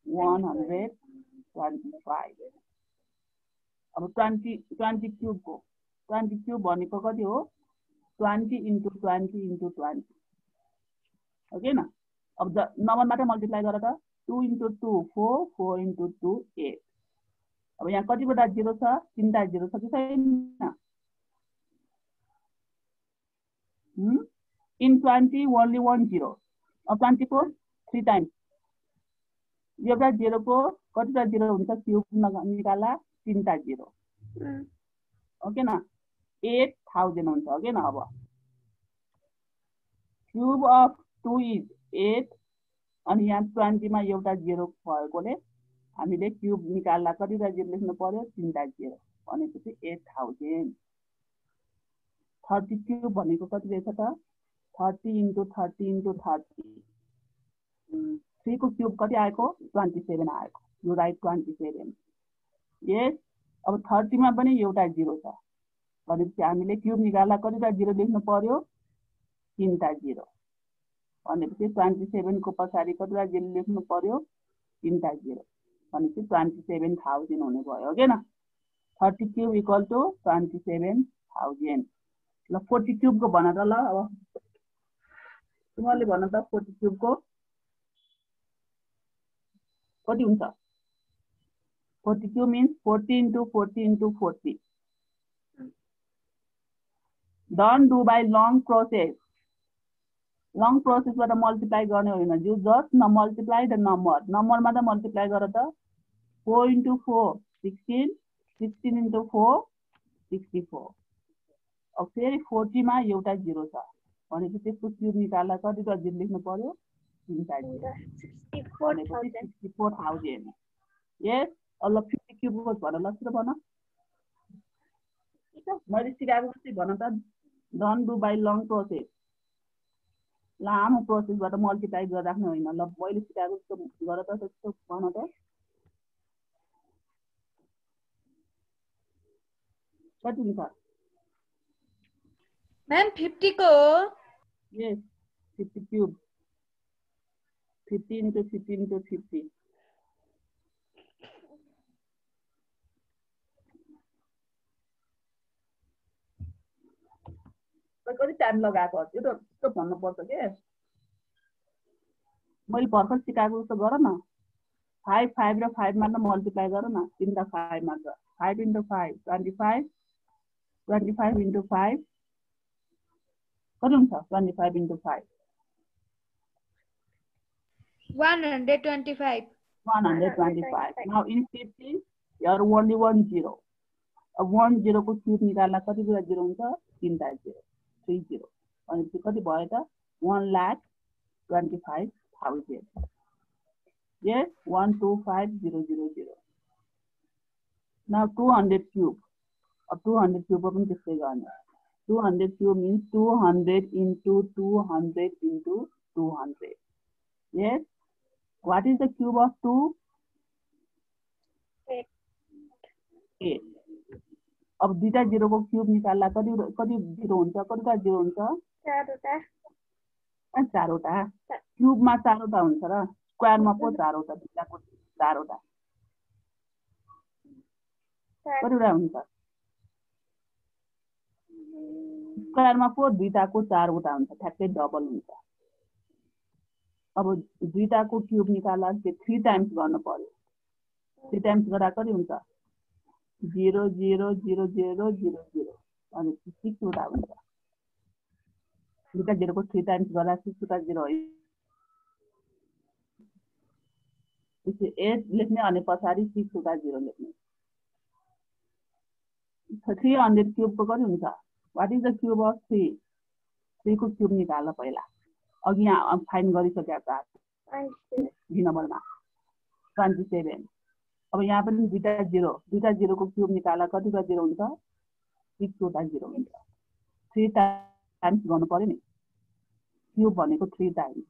125 अब 20 क्यूब को 20 क्यूब भनेको कति हो 20 into 20 into 20 हो के न अब नम्बर मात्र मल्टिप्लाई गर त 2 into 2 4 4 into 2 8 अब यहाँ कतिवटा जिरो छ तीनटा जिरो छ कि छैन in 20 only one zero अब 20 को 3 times एउटा जिरो को कतिवटा जिरो हुन्छ क्यूब निकाला तीनटा जिरो ओके न 8000 हुन्छ ओके न अब क्यूब अफ 2 is 8 अनि यहाँ 20 मा एउटा जिरो भएकोले हामीले क्यूब निकाल्दा कतिवटा जिरो लेख्नु पर्यो तीनटा जिरो भनेपछि 8000 30 क्यूब भनेको कति रहेछ त 30 into 30 into 30 3 को क्यूब कति आएको 27 आएको यो राइट 27 यस अब 30 मा पनि एउटा जिरो छ भनेपछि हामीले क्यूब निकाल्दा कतिवटा जिरो लेख्नु पर्यो तीनटा जिरो भनेपछि 27 को पछाडि कतिवटा जिरो लेख्नु पर्यो तीनटा जिरो भनेपछि 27000 हुने भयो के न 30 क्यूब इक्वल टु 27000 ल 40 क्यूब को भन त ल अब तिमीले भन त 40 क्यूब को कति हुन्छ 40 cube means 40 into 40 into 40 don't do by long process बाट मल्टिप्लाई गर्ने होइन जो जस्ट न मल्टिप्लाई द नम्बर मा त मल्टिप्लाई गर त 4 into 4 16 16 into 4 64 अब फेरि 40 मा एउटा जिरो छ भनेपछि त्यसको क्यूब निकाल्दा कतिवटा जिरो लेख्नु पर्यो तीनटा जिरो 64000 यस अब 50 क्यूब को भन ल छिटो भन मैले सिकाएको जस्तै भन त don't do by long process लामो प्रोसेसबाट मल्टिप्लाई गरेर राख्नु होइन ल मैले सिकाएको जस्तो गर त त्यस्तो भन त कति हुन्छ मैम 50 को यस 50 क्यूब 50 into 50 into 50 कति टाइम लगाएको त्यो त त्यो भन्नु पर्छ के मैले भर्खर सिकाएको जस्तो गर न 5 5 र 5 मा मल्टिप्लाई गर न तीनटा 5 मात्र 5 into 5 25 25 into 5 कति हुन्छ 25 into 5 125 125 now in 50 here only one zero अब 1 0 को क्यूब निकाल्दा कतिवटा जिरो हुन्छ तीनटा जिरो 30 भनेपछि कति भयो त 1,25,000 yes 125000 now 200 cube अब 200 cube पनि त्यस्तै गर्ने 200 cube means 200 into 200 into 200 yes what is the cube of 2 8 अब दुईटा जिरो को क्यूब निकाल्दा कति जिरो हुन्छ कतिवटा जिरो हुन्छ चारवटा क्यूब मा चारवटा हुन्छ र स्क्वायर मा पो चारवटा दुईटाको चारवटा कतिवटा हुन्छ स्क्वायर मा पो दुईटाको चारवटा हुन्छ ठ्याक्कै डबल हुन्छ अब दुईटाको क्यूब निकाल्दा 3 टाइम्स गर्न पर्यो 3 टाइम्स गर्दा कति हुन्छ 0 0 0 0 0 0 अनि 6 वटा हुन्छ दुईटा जिरो को 3 टाइम्स गर्दा 6 वटा जिरो है 8 लेख्ने अनि पछाडि 6 वटा जिरो लेख्ने 300 क्यूब को कति हुन्छ what is the cube of 3 3 को क्यूब निकाल्न पहिला अघि यहाँ फाइन गरिसकेका छ डी नम्बरमा 27 अब यहाँ पनि दुईटा जिरो को क्यूब निकाल्दा कतिवटा जिरो हुन्छ 6 वटा 0 हुन्छ 3 टाइम्स गर्नु पर्यो नि क्यूब भनेको 3 टाइम्स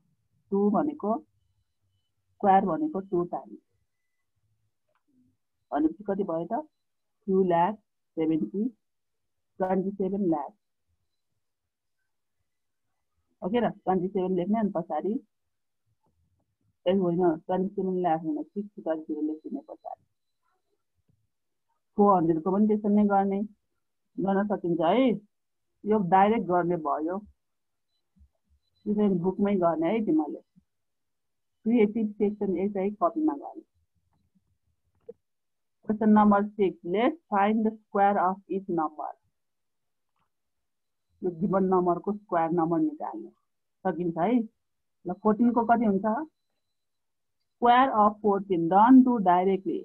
2 भनेको स्क्वायर भनेको 2 टाइम्स भनेपछि कति भयो त 2,70,27 लाख ओके र 27 लेख्ने अनि पछाडि ए होइन 27 लाख होइन 6 वटा 0 लेखिने पछाडि 400 को पनि त्यसरी नै गर्ने गर्न सकिन्छ है यो डाइरेक्ट गर्ने भयो त्यसैले बुकमै गर्ने है तिमीले क्रिएटिभ सेक्सन यसै कपीमा गर्ने question number 6 let's find the square of each number यो गिवन नम्बरको स्क्वायर नम्बर निकाल्ने सकिन्छ है ल 14 को कति हुन्छ square of 14 don't do directly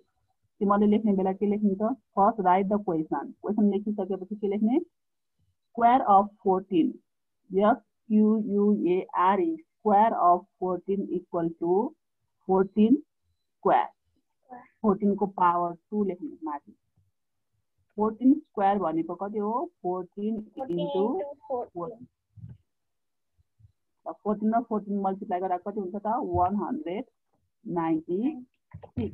तिमीले लेख्ने बेला के लेख्नुहुन्छ फर्स्ट राइट द क्वेशन लेखिसकेपछि के लेख्ने square of 14 SQUARE square of 14 equal to 14 square 14 को पावर 2 लेख्ने माथि 14 स्क्वायर भनेको कति हो 14 इन्टु 14 14 र 14 मल्टिप्लाई गर्दा कति हुन्छ त 196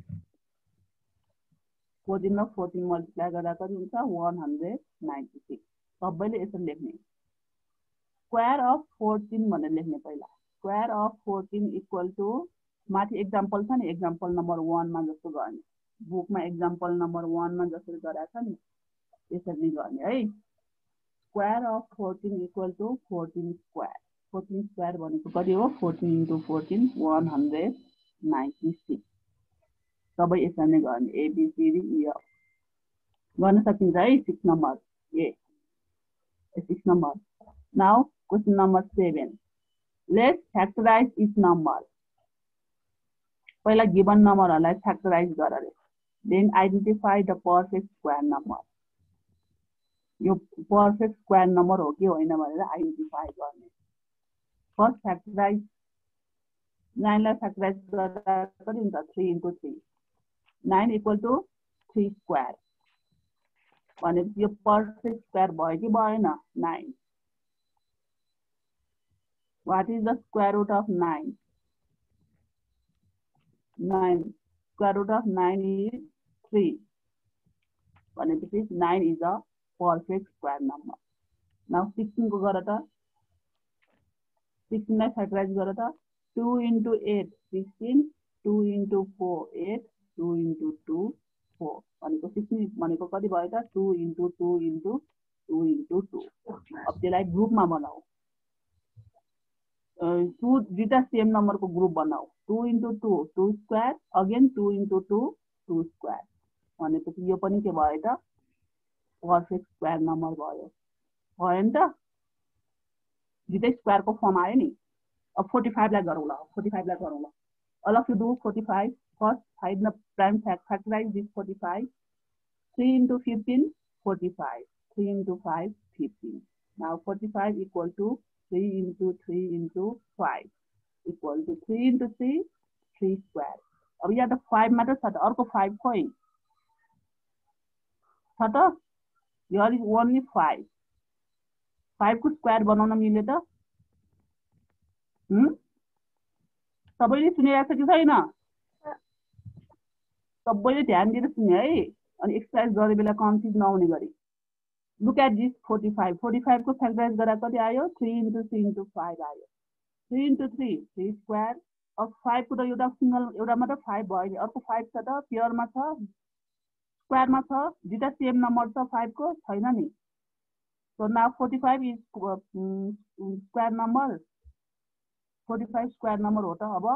14 र 14 मल्टिप्लाई गर्दा कति हुन्छ 196 सबैले यसरी लेख्ने स्क्वायर अफ 14 भनेर लेख्ने पहिला स्क्वायर अफ 14 इक्वल टु माथि एक्जाम्पल छ नि एक्जाम्पल नम्बर 1 मा जस्तो गर्ने बुकमा एक्जाम्पल नम्बर 1 मा जसरी गराएको छ नि त्यसरी गर्ने है square of 14 equal to 14 square 14 square भनेको कति हो 14 इन्टु 14 196 सबै यसरी नै गर्ने ABCD EF गर्न सकिन्छ है 6 नम्बर ए 6 number now question number 7 let's factorize each number पहिला गिवन नम्बरहरुलाई फ्याक्टराइज गरेर then identify the perfect square number यो पर्फेक्ट स्क्वायर नम्बर हो कि होइन भनेर आइडेन्टिफाई गर्ने फर्स्ट फ्याक्टराइज 9 लाई फ्याक्टराइज गर्दा कति हुन्छ 3 इन्टु 3 9 इक्वल टु 3 स्क्वायर भनेपछि यो पर्फेक्ट स्क्वायर भयो कि भएन 9 What is the square root of 9? 9. Square root of 9 is 3. When it is 9 is a perfect square number. Now 16 को गरा था 16 लाई factorize गरा था 2 into 8 16 2 into 4 8 2 into 2 4 भनेको 16 भनेको कति भयो त 2 into 2 into 2 into 2 अब त्यसलाई ग्रुपमा बनाऊ 2 दुईटा सेम नम्बर को ग्रुप बनाऊ 2 into 2 2 square again 2 into 2 2 square भनेपछि यो पनि के भयो त पर्फेक्ट स्क्वायर नम्बर भयो भयो नि त दुईटै स्क्वायर को फर्म आयो नि अब 45 लाई गरौँ ल 45 लाई गरौँ ल all of you do 45 first find the prime factorize this 45 3 into 15 45 3 into 5 15 now 45 equal to 3 into 3 into 5 equal to 3 into 3 3 square अब यहाँ त 5 मात्र छ त अर्को 5 खोइ छ त here is only 5 5 को स्क्वायर बनाउन मिल्यो त सबैले सुनिरहेको छ कि छैन सबैले ध्यान दिएर सुन्यो है अनि एक्सरसाइज गर्ने बेला कन्फ्युज नहुने गरी लुक एट दिस 45 45 को फ्याक्टराइज गर्दा कति आयो 3 into 3 into 5 आयो 3 into 3 3 स्क्वायर अब 5 को त एउटा सिंगल एउटा मात्र 5 भयो नि अर्को 5 छ त पेयरमा छ स्क्वायरमा छ दुईटा सेम नम्बर छ 5 को छैन नि so now 45 is square number 45 square number हो त अब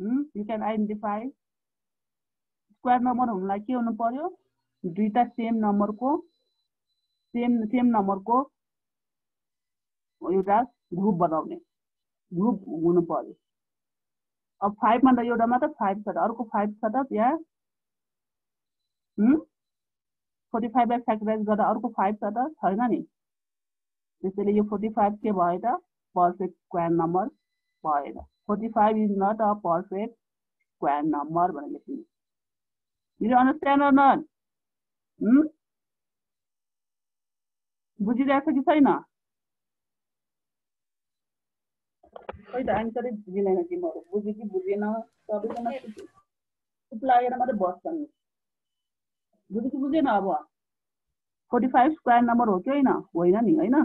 you can identify square number हुनलाई के हुनु पर्यो दुईटा सेम नम्बर को एउटा ग्रुप बनाउने ग्रुप हुनु पर्यो अब 5 मा त एउटा मात्र 5 छ त अर्को 5 छ त यहाँ 45 लाई फ्याक्टराइज गर्दा अर्को 5 छ त छैन नि त्यसैले यो 45 के भयो त perfect square number भएन 45 is not a perfect square number भनेर लेख्नु You understand or not? बुझिरहेको छ कि छैन? खै त आन्सरै बुझिँदैन तिमीहरू, बुझ्यो कि बुझेन? सबैजना चुप लागेर मात्रै बस्छन्। बुझ्यो कि बुझेन? अब 45 स्क्वायर नम्बर हो कि होइन? होइन नि, होइन।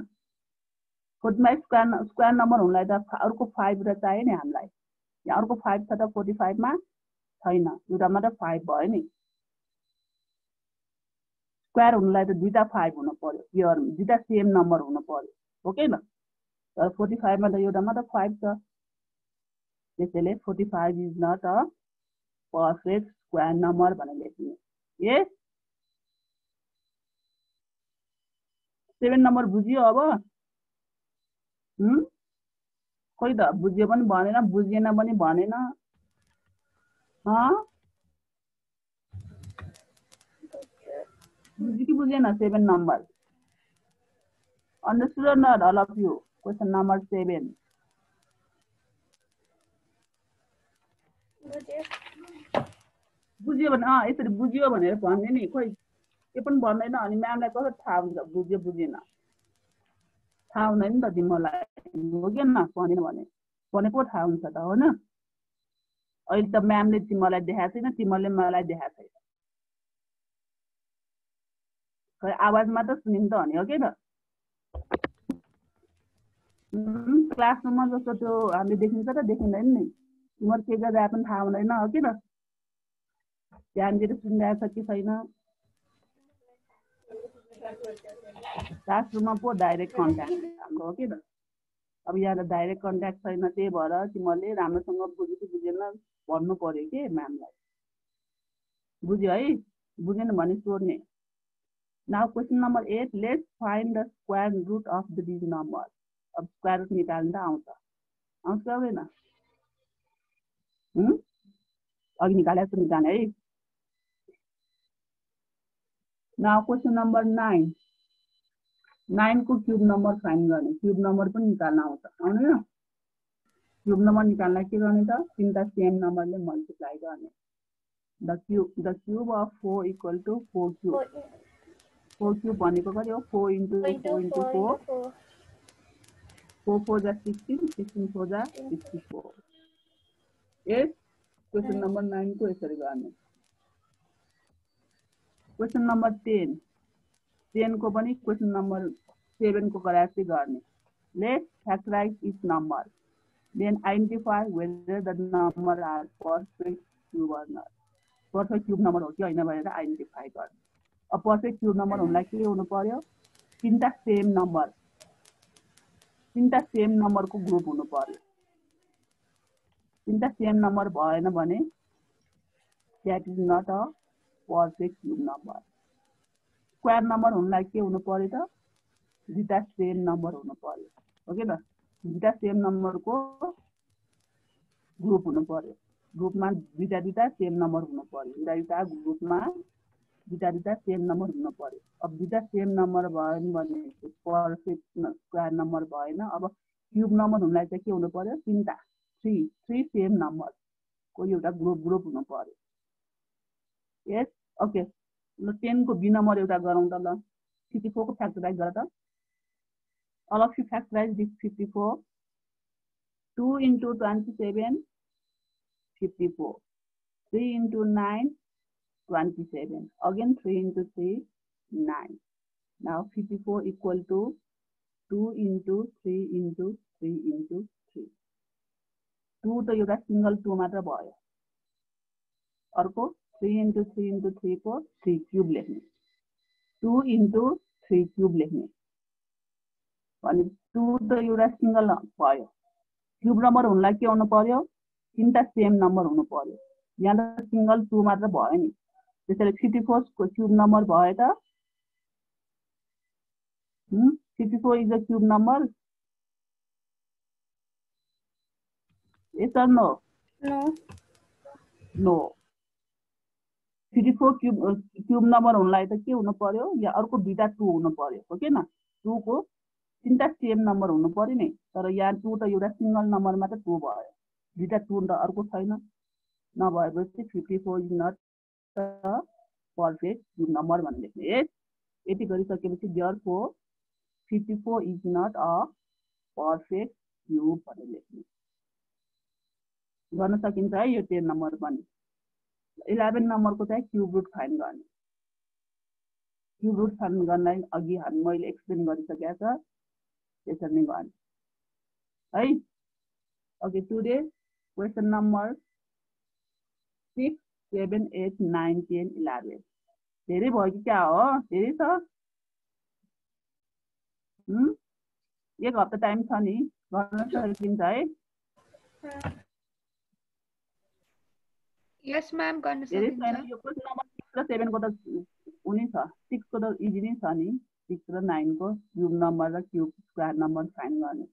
45 स्क्वायर नम्बर हुनलाई त अर्को 5 र चाहियो नि हामीलाई। यहाँ अर्को 5 छ त 45 मा? छैन, एउटा मात्र 5 भयो नि। स्क्वायर हुनलाई त दुईटा 5 हुनु पर्यो, प्योर दुईटा सेम नम्बर हुनु पर्यो, हो कि न? तर 45 मा त एउटा मात्र 5 छ, त्यसैले 45 is not a perfect square number भनेर लेख्ने। यस 7 नम्बर बुझियो अब? खोइ त बुझ्यो पनि भनेन, बुझिएन पनि भनेन। बुझ्यो कि बुझेन 7 number? Understood or not, all of you? Question number 7. बुझ्यो भने यसरी बुझ्यो भनेर भन्ने नि, खोइ के पनि भन्दैन। अनि म्यामलाई कसरी थाहा हुन्छ बुझ्यो बुझेन? थाहा हुँदैन नि त तिमीलाई, हो कि न? भनेन भने भनेको थाहा हुन्छ त, हो न? अहिले त म्यामले तिमीलाई देखाएको छैन, तिमीले मलाई देखाएको छैन, खै आवाज मात्र सुनिन्छ त भने हो कि त? क्लासरुममा जस्तो त्यो हामीले देखिन्छ त देखिँदैन नि, तिमीहरू के गरिरहेको पनि थाहा हुँदैन, हो कि त? ध्यान दिएर सुनिरहेको छ कि छैन? क्लासरुममा पो डाइरेक्ट कन्ट्याक्ट हाम्रो, हो कि त? अब यहाँ त डाइरेक्ट कन्ट्याक्ट छैन, त्यही भएर तिमीहरूले राम्रोसँग बुझ्यो कि बुझेन भन्नु पर्यो कि म्यामलाई। बुझ्यो है? बुझेन भने सोध्ने। Now question number 8, let's find the square root of the these number. अब स्क्वायर रुट निकाल्नु त आउँछ, आउँछ कि आउँदैन? अघि निकालेको निकाल्ने है। नाउ क्वेसन नम्बर 9, 9 को क्यूब नम्बर फाइन्ड गर्ने। क्यूब नम्बर पनि निकाल्न आउँछ, आउँदैन? क्यूब नम्बर निकाल्न के गर्ने त? तीनटा सेम नम्बरले मल्टिप्लाई गर्ने। The cube of 4 equal to 4 cube. 4 cube भनेको कति हो? 4 into 4 into 4, 4 4 जा 16, 16 4 जा 64। यस क्वेसन नम्बर 9 को यसरी गर्ने। क्वेसन नम्बर 10, 10 को पनि क्वेसन नम्बर 7 को गराएपछि गर्ने। Let's factorize each number, then identify whether the number are perfect cube or not. Perfect cube number हो कि होइन भनेर आइडेन्टिफाई गर्ने। अब पर्फेक्ट क्यूब नम्बर हुनलाई के हुनु पर्यो? तीनटा सेम नम्बर, तीनटा सेम नम्बरको ग्रुप हुनु पर्यो। तीनटा सेम नम्बर भएन भने that is not a perfect cube number. Square number हुनलाई के हुनु पर्यो त? दुईटा सेम नम्बर हुनु पर्यो, हो कि त? दुईटा सेम नम्बरको ग्रुप हुनु पर्यो। ग्रुपमा दुईटा दुईटा सेम नम्बर हुनु पर्यो, दुईटा ग्रुपमा दुईटा सेम नम्बर हुनु पर्यो। अब दुईटा सेम नम्बर भएन भने पर्फेक्ट स्क्वायर नम्बर भएन। अब क्यूब नम्बर हुनलाई चाहिँ के हुनु पर्यो? तीनटा थ्री सेम नम्बरको एउटा ग्रुप हुनु पर्यो। यस ओके। ल 10 को बी नम्बर एउटा गरौँ त। ल 54 को फ्याक्टराइज गर त। All of you factorize this 54। 2 into 27, 54. 3 into 9, 27. Again 3 into 3, 9. Now 54 equal to 2 into 3 into 3 into 3. 2 तो एउटा सिंगल 2 मात्र भयो। अर्को 3 into 3 into 3 को 3 क्यूब लेख्ने। 2 into 3 क्यूब लेख्ने। भने 2 तो एउटा सिंगल भयो। क्यूब नम्बर हुनलाई के हुनु पर्यो? तीनटा सेम नम्बर हुनु पर्यो। यहाँ त सिंगल 2 मात्र भयो नि, त्यसैले 54 को क्यूब नम्बर भयो त? 54 is a cube number? Yes or no? No. No. 54 cube number हुनलाई त के हुनु पर्यो? या अर्को दुईटा 2 हुनु पर्यो, हो कि न? 2 को तीनटा सेम नम्बर हुनु पर्यो नि। तर यहाँ 2 त एउटा सिंगल नम्बर मात्र 2 भयो, दुईटा 2 त अर्को छैन। नभएपछि 54 is not perfect cube number भन्ने लेख्ने। यति गरिसकेपछि therefore 54 is not a perfect cube भनेर लेख्नु गर्न सकिन्छ है यो 10 नम्बर पनि 11 नम्बरको चाहिँ क्यूब रुट फाइन्ड गर्ने क्यूब रुट फाइन्ड गर्नलाई अघि मैले एक्सप्लेन गरिसकेको छ त्यसरी नै गर्ने है ओके टुडे क्वेशन नम्बर 6 7 8 9 10 11 धेरै भयो कि क्या हो धेरै छ एक हप्ता टाइम छ नि गर्न सकिन्छ है यस मैम गर्न धेरै सकिन्छ छैन यो क्वेशन नम्बर 6 र 7 को त उनी छ 6 को त इजी नै छ नि 6 र 9 को क्यूब नम्बर र क्यूब स्क्वायर नम्बर फाइन्ड गर्ने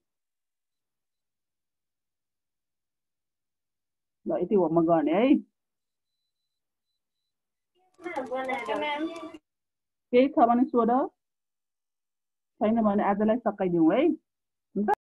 ल यति होमवर्क गर्ने है केही छ भने सोध छैन भने आजलाई सकाइदिउँ है